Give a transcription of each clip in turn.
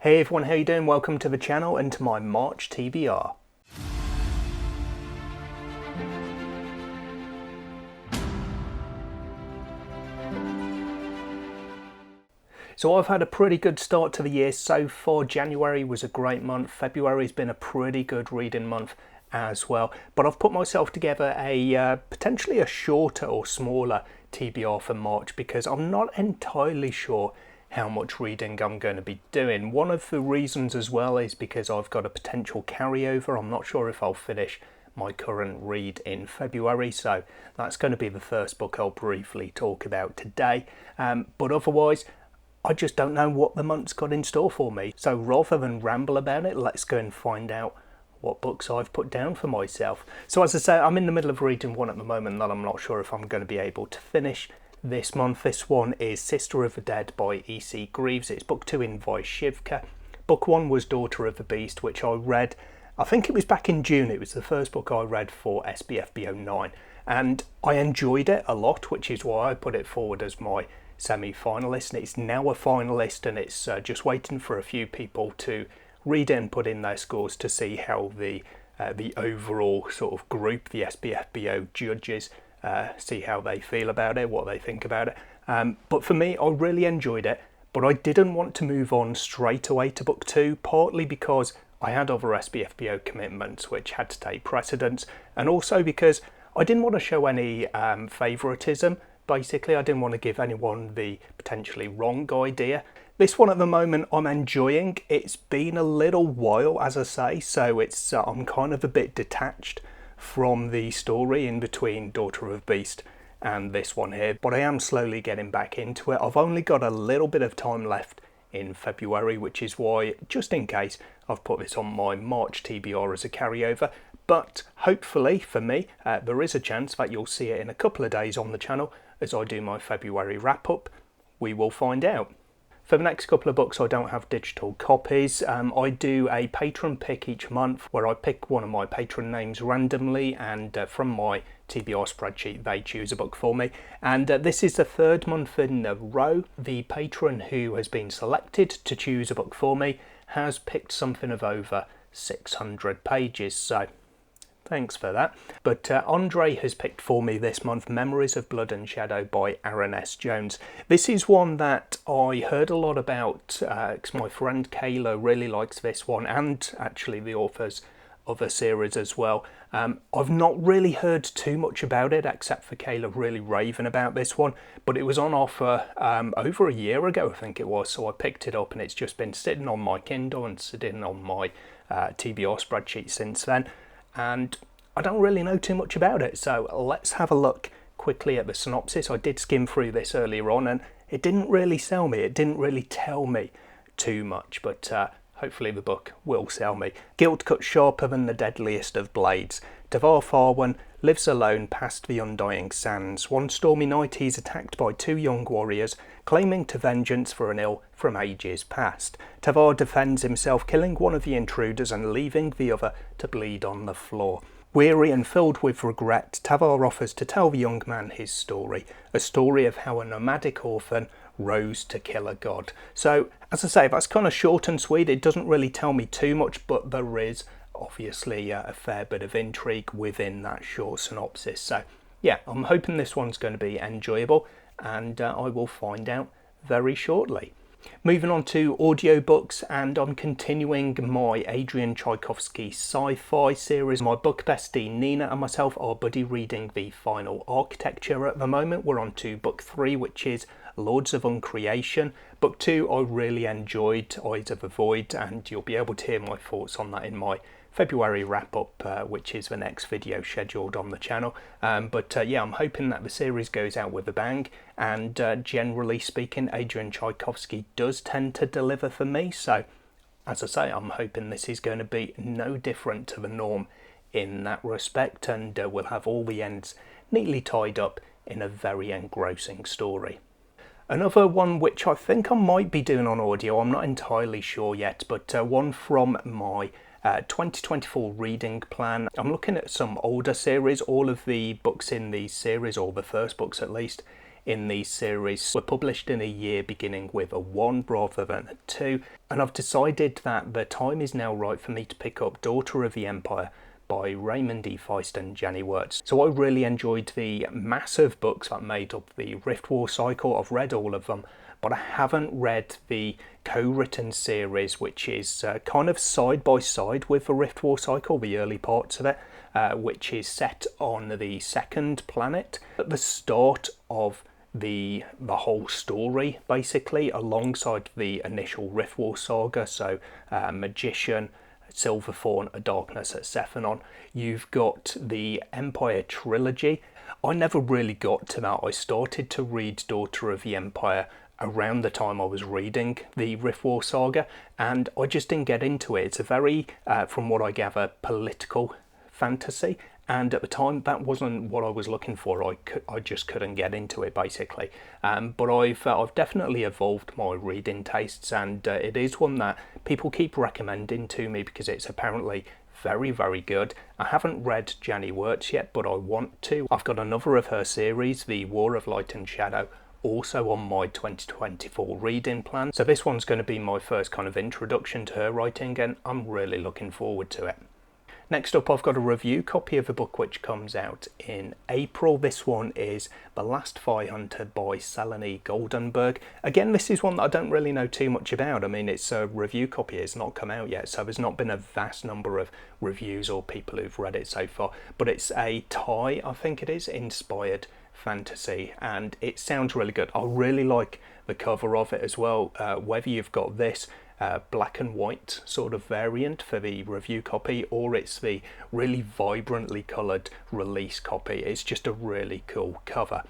Hey everyone, how you doing? Welcome to the channel and to my March TBR. So I've had a pretty good start to the year so far. January was a great month. February's been a pretty good reading month as well. But I've put myself together a potentially a shorter or smaller TBR for March because I'm not entirely sure how much reading I'm going to be doing. One of the reasons as well is because I've got a potential carryover. I'm not sure if I'll finish my current read in February, so that's going to be the first book I'll briefly talk about today. But otherwise, I just don't know what the month's got in store for me. So rather than ramble about it, let's go and find out what books I've put down for myself. So as I say, I'm in the middle of reading one at the moment that I'm not sure if I'm going to be able to finish this month. This one is Sister of the Dead by E.C. Greaves. It's book 2 in Vaishivka. Book 1 was Daughter of the Beast, which I read, I think it was back in June. It was the first book I read for SFF B09, and I enjoyed it a lot, which is why I put it forward as my semi-finalist, and it's now a finalist, and it's just waiting for a few people to read it and put in their scores to see how the overall sort of group, the SPFBO judges, see how they feel about it, what they think about it. But for me, I really enjoyed it, but I didn't want to move on straight away to book 2, partly because I had other SPFBO commitments which had to take precedence, and also because I didn't want to show any favouritism. Basically, I didn't want to give anyone the potentially wrong idea. This one at the moment I'm enjoying. It's been a little while, as I say, so it's I'm kind of a bit detached from the story in between Daughter of Beast and this one here, but I am slowly getting back into it. I've only got a little bit of time left in February, which is why, just in case, I've put this on my March TBR as a carryover. But hopefully for me, there is a chance that you'll see it in a couple of days on the channel as I do my February wrap up. We will find out. For the next couple of books, I don't have digital copies. I do a patron pick each month where I pick one of my patron names randomly, and from my TBR spreadsheet they choose a book for me. And this is the third month in a row the patron who has been selected to choose a book for me has picked something of over 600 pages, so thanks for that. But Andre has picked for me this month Memories of Blood and Shadow by Aaron S. Jones. This is one that I heard a lot about because my friend Kayla really likes this one, and actually the author's other series as well. I've not really heard too much about it except for Kayla really raving about this one, but it was on offer over a year ago, I think it was, so I picked it up and it's just been sitting on my Kindle and sitting on my TBR spreadsheet since then. And I don't really know too much about it, so let's have a look quickly at the synopsis. I did skim through this earlier on and it didn't really sell me, it didn't really tell me too much, but hopefully the book will sell me. Guilt cuts sharper than the deadliest of blades. Tavar Farwan lives alone past the undying sands. One stormy night he's attacked by two young warriors, claiming to vengeance for an ill from ages past. Tavar defends himself, killing one of the intruders and leaving the other to bleed on the floor. Weary and filled with regret, Tavar offers to tell the young man his story, a story of how a nomadic orphan rose to kill a god. So, as I say, that's kind of short and sweet. It doesn't really tell me too much, but there is obviously a fair bit of intrigue within that short synopsis. So, yeah, I'm hoping this one's going to be enjoyable, and I will find out very shortly. Moving on to audiobooks, and I'm continuing my Adrian Tchaikovsky sci-fi series. My book bestie Nina and myself are buddy reading the final architecture at the moment. We're on to book 3, which is Lords of Uncreation. Book 2 I really enjoyed, Eyes of the Void, and you'll be able to hear my thoughts on that in my February wrap-up, which is the next video scheduled on the channel. But yeah, I'm hoping that the series goes out with a bang, and generally speaking, Adrian Tchaikovsky does tend to deliver for me, so as I say, I'm hoping this is going to be no different to the norm in that respect, and we'll have all the ends neatly tied up in a very engrossing story. Another one which I think I might be doing on audio, I'm not entirely sure yet, but one from my 2024 reading plan. I'm looking at some older series. All of the books in the series, or the first books at least, in these series were published in a year beginning with a 1 rather than a 2, and I've decided that the time is now right for me to pick up Daughter of the Empire by Raymond E. Feist and Jenny Wirtz. So I really enjoyed the massive books that made up the Rift War cycle. I've read all of them, but I haven't read the co-written series, which is kind of side by side with the Rift War cycle, the early parts of it, which is set on the second planet at the start of the whole story, basically, alongside the initial Rift War saga. So Magician, Silverthorn, A Darkness at Cephanon. You've got the Empire trilogy. I never really got to that. I started to read Daughter of the Empire around the time I was reading the Rift War saga, and I just didn't get into it. It's a very, from what I gather, political fantasy, and at the time that wasn't what I was looking for. I just couldn't get into it, basically. But I've definitely evolved my reading tastes, and it is one that people keep recommending to me because it's apparently very, very good. I haven't read Jenny Wirtz yet, but I want to. I've got another of her series, The War of Light and Shadow, also on my 2024 reading plan. So this one's going to be my first kind of introduction to her writing, and I'm really looking forward to it. Next up, I've got a review copy of a book which comes out in April. This one is The Last Fire Hunter by Selene Goldenberg. Again, this is one that I don't really know too much about. I mean, it's a review copy, it's not come out yet, so there's not been a vast number of reviews or people who've read it so far. But it's a Thai, I think it is, inspired fantasy, and it sounds really good. I really like the cover of it as well. Whether you've got this black and white sort of variant for the review copy, or it's the really vibrantly coloured release copy, it's just a really cool cover.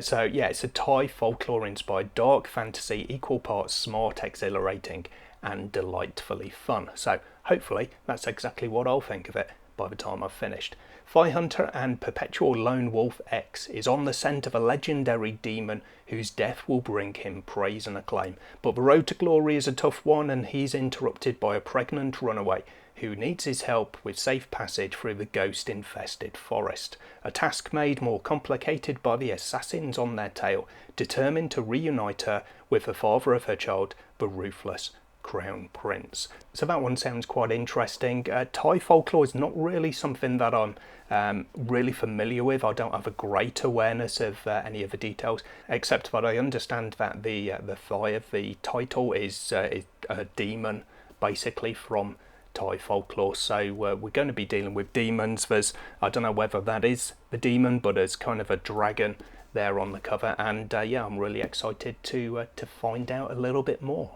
So yeah, it's a Thai folklore inspired dark fantasy, equal parts smart, exhilarating and delightfully fun. So hopefully that's exactly what I'll think of it by the time I've finished. Firehunter and Perpetual Lone Wolf X is on the scent of a legendary demon whose death will bring him praise and acclaim. But the road to glory is a tough one, and he's interrupted by a pregnant runaway who needs his help with safe passage through the ghost-infested forest. A task made more complicated by the assassins on their tail, determined to reunite her with the father of her child, the ruthless Crown Prince. So that one sounds quite interesting. Thai folklore is not really something that I'm really familiar with. I don't have a great awareness of any of the details, except that I understand that the Thai of the title is a demon, basically, from Thai folklore. So we're going to be dealing with demons. I don't know whether that is the demon, but there's kind of a dragon there on the cover, and yeah, I'm really excited to find out a little bit more.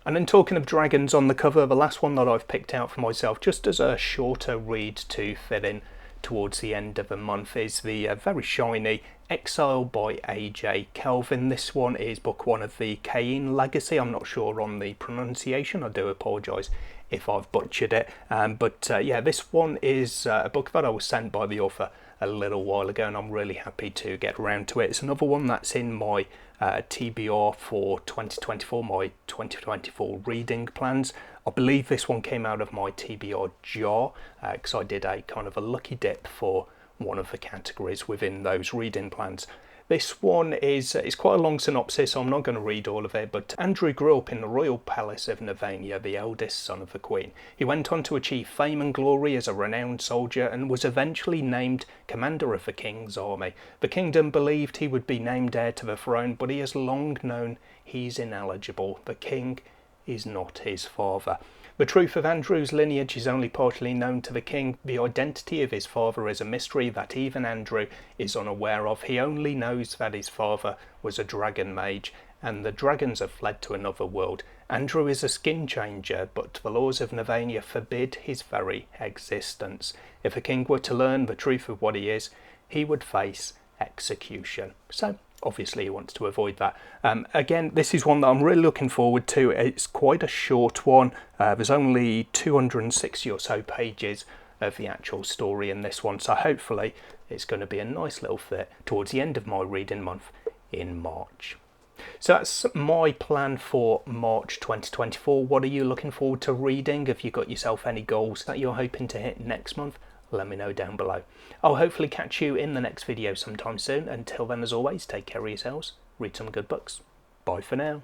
And then, talking of dragons on the cover, the last one that I've picked out for myself, just as a shorter read to fit in towards the end of the month, is the very shiny Exile by A.J. Kelvin. This one is book 1 of the Cain Legacy. I'm not sure on the pronunciation, I do apologise if I've butchered it. But yeah, this one is a book that I was sent by the author a little while ago, and I'm really happy to get around to it. It's another one that's in my TBR for 2024, my 2024 reading plans. I believe this one came out of my TBR jar, because I did a kind of a lucky dip for one of the categories within those reading plans. This one is quite a long synopsis, so I'm not going to read all of it, but Andrew grew up in the royal palace of Navania, the eldest son of the Queen. He went on to achieve fame and glory as a renowned soldier and was eventually named commander of the king's army. The kingdom believed he would be named heir to the throne, but he has long known he's ineligible. The king is not his father. The truth of Andrew's lineage is only partly known to the king. The identity of his father is a mystery that even Andrew is unaware of. He only knows that his father was a dragon mage, and the dragons have fled to another world. Andrew is a skin changer, but the laws of Navania forbid his very existence. If a king were to learn the truth of what he is, he would face execution. So obviously he wants to avoid that. Again, this is one that I'm really looking forward to. It's quite a short one. There's only 260 or so pages of the actual story in this one, so hopefully it's going to be a nice little fit towards the end of my reading month in March. So that's my plan for March 2024. What are you looking forward to reading? Have you got yourself any goals that you're hoping to hit next month? let me know down below. I'll hopefully catch you in the next video sometime soon. Until then, as always, take care of yourselves, read some good books. Bye for now.